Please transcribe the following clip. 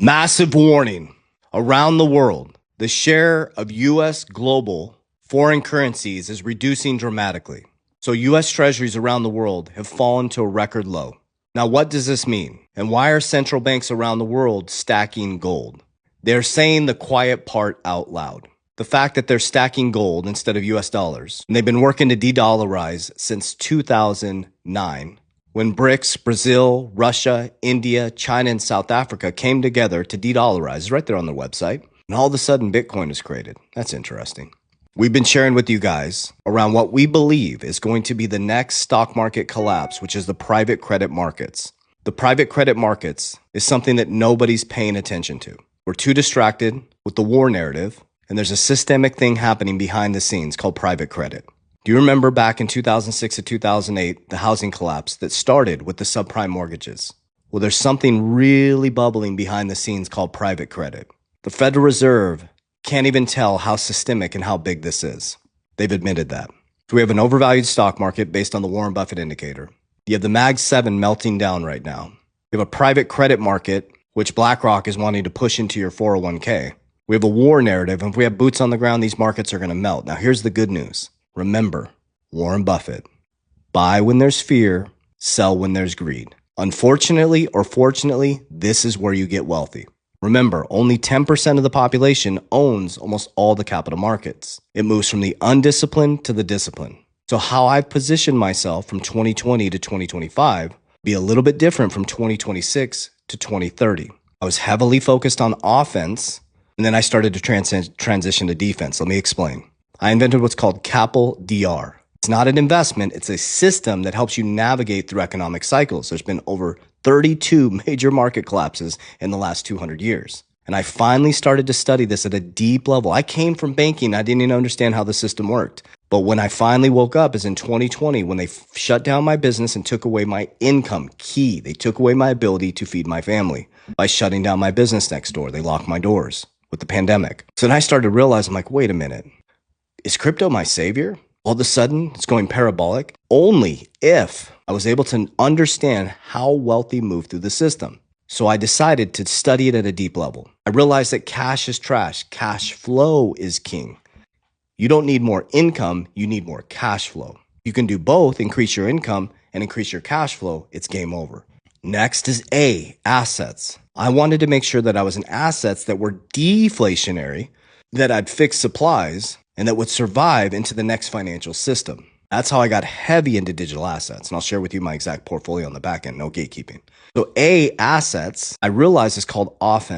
Massive warning. Around the world, the share of U.S. global foreign currencies is reducing dramatically. So U.S. treasuries around the world have fallen to a record low. Now, what does this mean? And why are central banks around the world stacking gold? They're saying the quiet part out loud. The fact that they're stacking gold instead of U.S. dollars. And they've been working to de-dollarize since 2009. When BRICS, Brazil, Russia, India, China, and South Africa came together to de-dollarize, right there on their website, and all of a sudden Bitcoin is created. That's interesting. We've been sharing with you guys around what we believe is going to be the next stock market collapse, which is the private credit markets. The private credit markets is something that nobody's paying attention to. We're too distracted with the war narrative, and there's a systemic thing happening behind the scenes called private credit. Do you remember back in 2006 to 2008, the housing collapse that started with the subprime mortgages? Well, there's something really bubbling behind the scenes called private credit. The Federal Reserve can't even tell how systemic and how big this is. They've admitted that. So we have an overvalued stock market based on the Warren Buffett indicator. You have the Mag 7 melting down right now. You have a private credit market, which BlackRock is wanting to push into your 401k. We have a war narrative, and if we have boots on the ground, these markets are going to melt. Now, here's the good news. Remember, Warren Buffett, buy when there's fear, sell when there's greed. Unfortunately or fortunately, this is where you get wealthy. Remember, only 10% of the population owns almost all the capital markets. It moves from the undisciplined to the disciplined. So how I've positioned myself from 2020 to 2025 be a little bit different from 2026 to 2030. I was heavily focused on offense, and then I started to transition to defense. Let me explain. I invented what's called Capel DR. It's not an investment. It's a system that helps you navigate through economic cycles. There's been over 32 major market collapses in the last 200 years. And I finally started to study this at a deep level. I came from banking. I didn't even understand how the system worked. But when I finally woke up is in 2020, when they shut down my business and took away my income. Key. They took away my ability to feed my family by shutting down my business next door. They locked my doors with the pandemic. So then I started to realize, I'm like, wait a minute. Is crypto my savior? All of a sudden, it's going parabolic. Only if I was able to understand how wealthy moved through the system. So I decided to study it at a deep level. I realized that cash is trash. Cash flow is king. You don't need more income. You need more cash flow. You can do both, increase your income and increase your cash flow. It's game over. Next is A, assets. I wanted to make sure that I was in assets that were deflationary, that I'd fix supplies, and that would survive into the next financial system. That's how I got heavy into digital assets. And I'll share with you my exact portfolio on the back end, no gatekeeping. So A, assets, I realized is called offense.